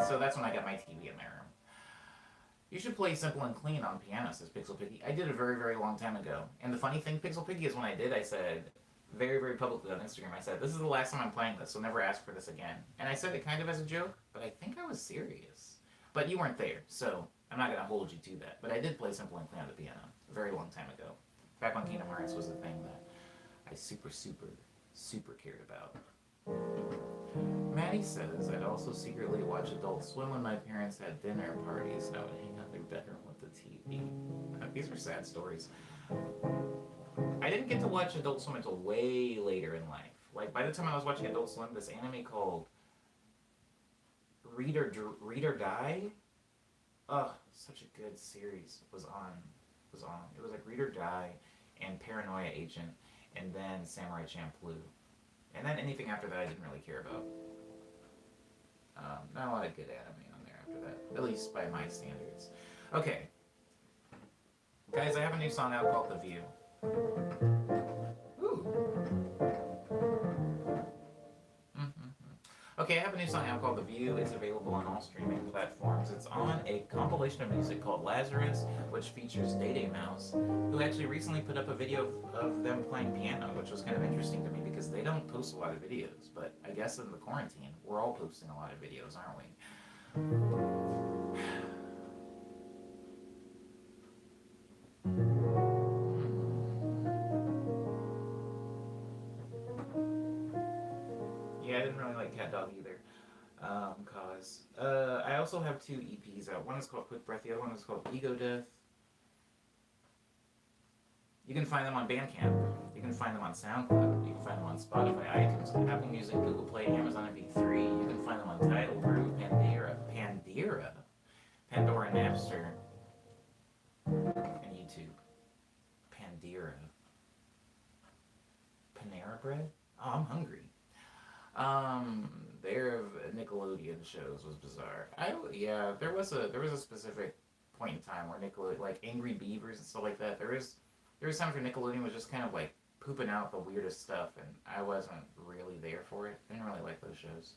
So that's when I got my TV in my room. You should play Simple and Clean on piano, says Pixel Piggy. I did a very, very long time ago. And the funny thing, Pixel Piggy, is when I did, I said, very, very publicly on Instagram, I said, this is the last time I'm playing this, so never ask for this again. And I said it kind of as a joke, but I think I was serious. But you weren't there, so I'm not going to hold you to that. But I did play Simple and Clean on the piano a very long time ago. Back when Kingdom Hearts was the thing that I super cared about. Maddie says, I'd also secretly watch Adult Swim when my parents had dinner parties, and I would hang out in their bedroom with the TV. These are sad stories. I didn't get to watch Adult Swim until way later in life. Like, by the time I was watching Adult Swim, this anime called Read or Die? Ugh, such a good series was on. It was like Read or Die and Paranoia Agent, and then Samurai Champloo. And then anything after that I didn't really care about. Not a lot of good anime on there after that. At least by my standards. Okay. Guys, I have a new song out called The View. Ooh. Okay, I have a new song out called The View. It's available on all streaming platforms. It's on a compilation of music called Lazarus, which features Day Day Mouse, who actually recently put up a video of them playing piano, which was kind of interesting to me because they don't post a lot of videos. But I guess in the quarantine, we're all posting a lot of videos, aren't we? Yeah, I didn't really like Cat Dog either. I also have 2 EPs out. One is called Quick Breath, the other one is called Ego Death. You can find them on Bandcamp. You can find them on SoundCloud. You can find them on Spotify, iTunes, Apple Music, Google Play, Amazon MP3. You can find them on Tidal, Brew, Pandora, Napster, and YouTube. Pandira. Panera Bread? Oh, I'm hungry. Their Nickelodeon shows was bizarre. There was a specific point in time where Nickelodeon, like Angry Beavers and stuff like that. There was times where Nickelodeon was just kind of like pooping out the weirdest stuff, and I wasn't really there for it. I didn't really like those shows.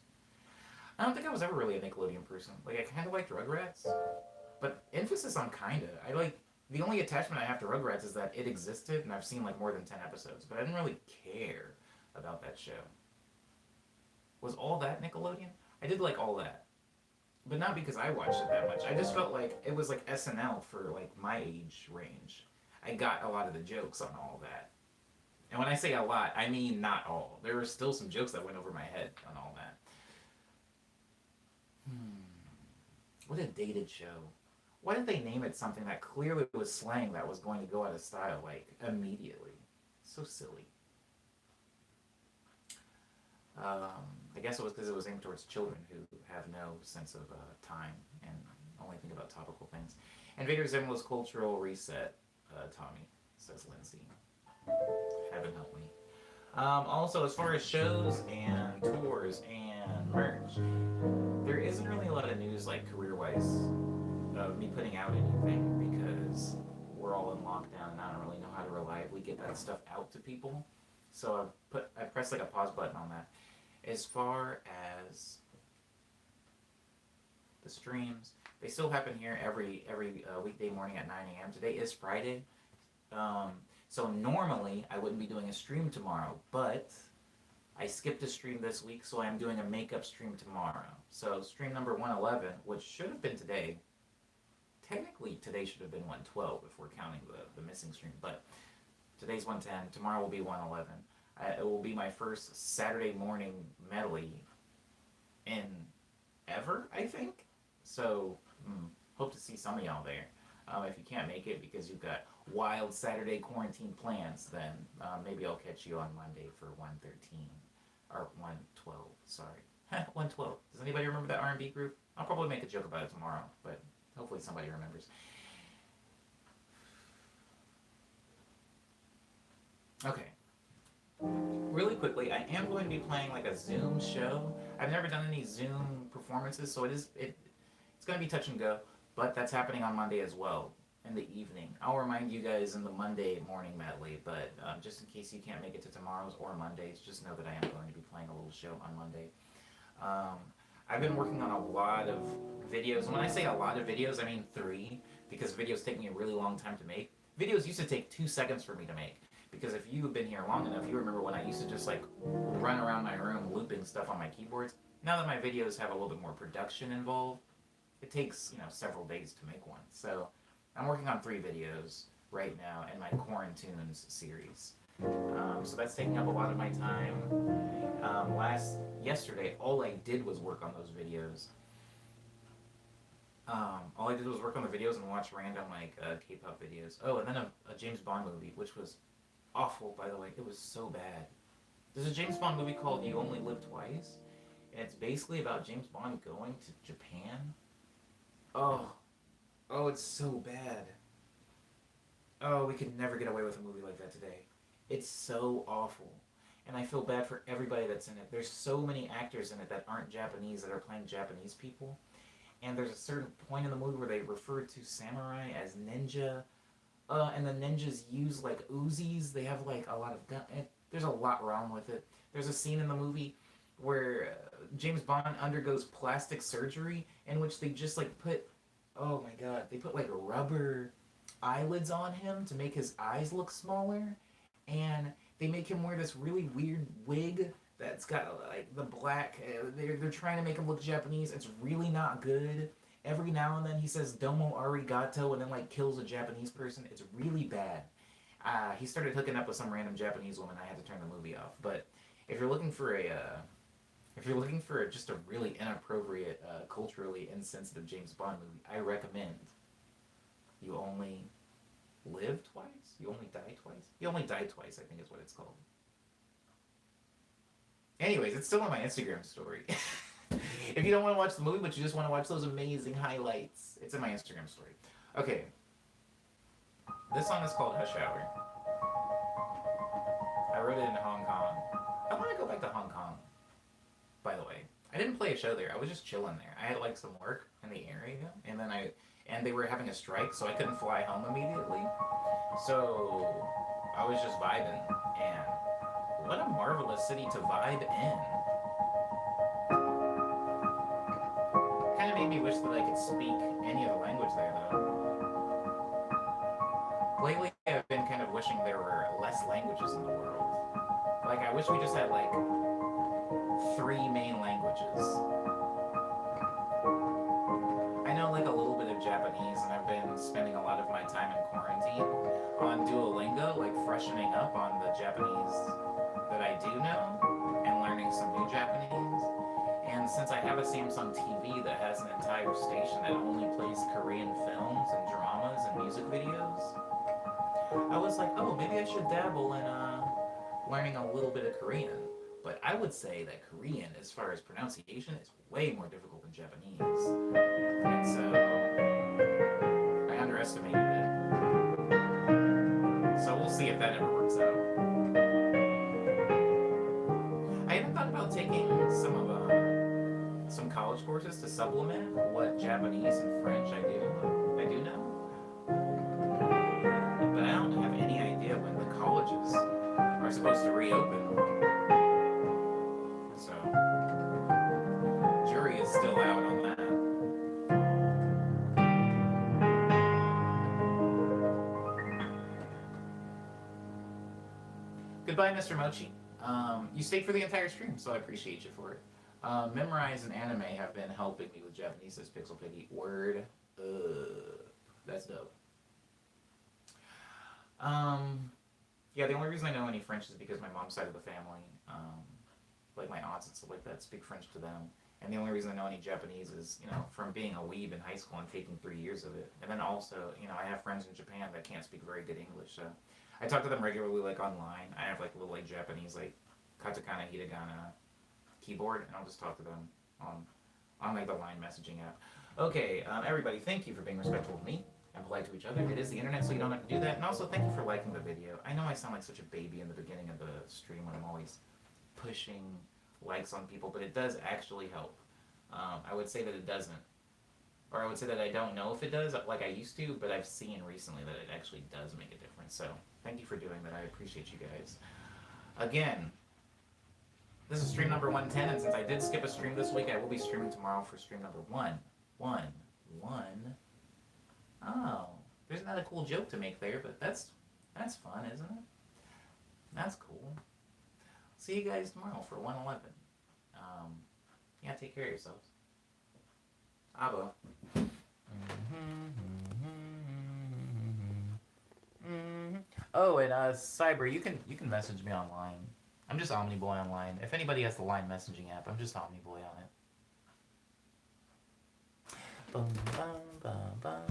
I don't think I was ever really a Nickelodeon person. Like, I kind of liked Rugrats, but emphasis on kinda. The only attachment I have to Rugrats is that it existed, and I've seen like more than 10 episodes, but I didn't really care about that show. Was All That Nickelodeon? I did like All That, but not because I watched it that much. I just felt like it was like SNL for like my age range. I got a lot of the jokes on All That. And when I say a lot, I mean not all. There were still some jokes that went over my head on All That. What a dated show. Why did they name it something that clearly was slang that was going to go out of style, like, immediately? So silly. I guess it was because it was aimed towards children who have no sense of time and only think about topical things. Invader Zimlo's cultural reset, Tommy, says Lindsay. Heaven help me. Also, as far as shows and tours and merch, there isn't really a lot of news like career-wise of me putting out anything because we're all in lockdown and I don't really know how to reliably get that stuff out to people. So I pressed like a pause button on that. As far as the streams, they still happen here every weekday morning at 9 a.m. Today is Friday, so normally I wouldn't be doing a stream tomorrow, but I skipped a stream this week, so I'm doing a makeup stream tomorrow. So stream number 111, which should have been today. Technically, today should have been 112 if we're counting the missing stream, but today's 110. Tomorrow will be 111. It will be my first Saturday morning medley in ever, I think. So, hope to see some of y'all there. If you can't make it because you've got wild Saturday quarantine plans, then maybe I'll catch you on Monday for 113. Or 112, sorry. 112. Does anybody remember that R&B group? I'll probably make a joke about it tomorrow, but hopefully somebody remembers. Okay. Really quickly, I am going to be playing like a Zoom show. I've never done any Zoom performances, so it's going to be touch and go, but that's happening on Monday as well, in the evening. I'll remind you guys in the Monday morning medley, but just in case you can't make it to tomorrow's or Monday's, just know that I am going to be playing a little show on Monday. I've been working on a lot of videos, and when I say a lot of videos, I mean 3, because videos take me a really long time to make. Videos used to take 2 seconds for me to make. Because if you've been here long enough, you remember when I used to just like run around my room looping stuff on my keyboards. Now that my videos have a little bit more production involved, it takes, several days to make one. So I'm working on 3 videos right now in my Quarantunes series. So that's taking up a lot of my time. Yesterday, all I did was work on those videos. All I did was work on the videos and watch random K-pop videos. Oh, and then a James Bond movie, which was awful, by the way. It was so bad. There's a James Bond movie called You Only Live Twice, and it's basically about James Bond going to Japan. Oh, it's so bad. Oh, we could never get away with a movie like that today. It's so awful. And I feel bad for everybody that's in it. There's so many actors in it that aren't Japanese, that are playing Japanese people. And there's a certain point in the movie where they refer to samurai as ninja. And the ninjas use like Uzis. They have like a lot of gun. There's a lot wrong with it. There's a scene in the movie where James Bond undergoes plastic surgery in which they just like put, oh my god, they put like rubber eyelids on him to make his eyes look smaller, and they make him wear this really weird wig that's got like the black. They're trying to make him look Japanese. It's really not good. Every now and then he says "domo arigato" and then like kills a Japanese person. It's really bad. He started hooking up with some random Japanese woman. I had to turn the movie off. But if you're looking for just a really inappropriate, culturally insensitive James Bond movie, I recommend You Only Live Twice? You Only Die Twice? You Only Die Twice, I think is what it's called. Anyways, it's still on my Instagram story. If you don't want to watch the movie, but you just want to watch those amazing highlights, it's in my Instagram story. Okay. This song is called Hush Hour. I wrote it in Hong Kong. I want to go back to Hong Kong, by the way. I didn't play a show there. I was just chilling there. I had like some work in the area, and they were having a strike, so I couldn't fly home immediately. So I was just vibing, and what a marvelous city to vibe in. Kind of made me wish that I could speak any of the language there, though. Lately, I've been kind of wishing there were less languages in the world. Like, I wish we just had, like, 3 main languages. I know, like, a little bit of Japanese, and I've been spending a lot of my time in quarantine on Duolingo, like, freshening up on the Japanese that I do know, and learning some new Japanese. And since I have a Samsung TV that has an entire station that only plays Korean films and dramas and music videos, I was like, oh, maybe I should dabble in learning a little bit of Korean. But I would say that Korean, as far as pronunciation, is way more difficult than Japanese. And so I underestimated it. So we'll see if that ever works out. I even thought about taking some college courses to Goodbye, Mr. Mochi. You stayed for the entire stream, so I appreciate you for it. Memorize and anime have been helping me with Japanese, says Pixel Piggy. Word. That's dope. Yeah, the only reason I know any French is because my mom's side of the family, like my aunts and stuff like that, speak French to them. And the only reason I know any Japanese is, from being a weeb in high school and taking 3 years of it. And then also, I have friends in Japan that can't speak very good English, so I talk to them regularly, like, online. I have, like, a little, like, Japanese, like, katakana, hiragana keyboard, and I'll just talk to them on like, the line messaging app. Okay, everybody, thank you for being respectful of me and polite to each other. It is the internet, so you don't have to do that. And also, thank you for liking the video. I know I sound like such a baby in the beginning of the stream when I'm always pushing likes on people, but it does actually help. I would say that it doesn't. Or I would say that I don't know if it does, like I used to, but I've seen recently that it actually does make a difference. So, thank you for doing that. I appreciate you guys. Again, this is stream number 110, and since I did skip a stream this week, I will be streaming tomorrow for stream number 111. Oh, there's not a cool joke to make there, but that's fun, isn't it? That's cool. See you guys tomorrow for 111. Yeah, take care of yourselves. Abo. Oh, and Cyber, you can message me online. I'm just Omniboy online. If anybody has the line messaging app, I'm just Omniboy on it. Bum, bum, bum, bum.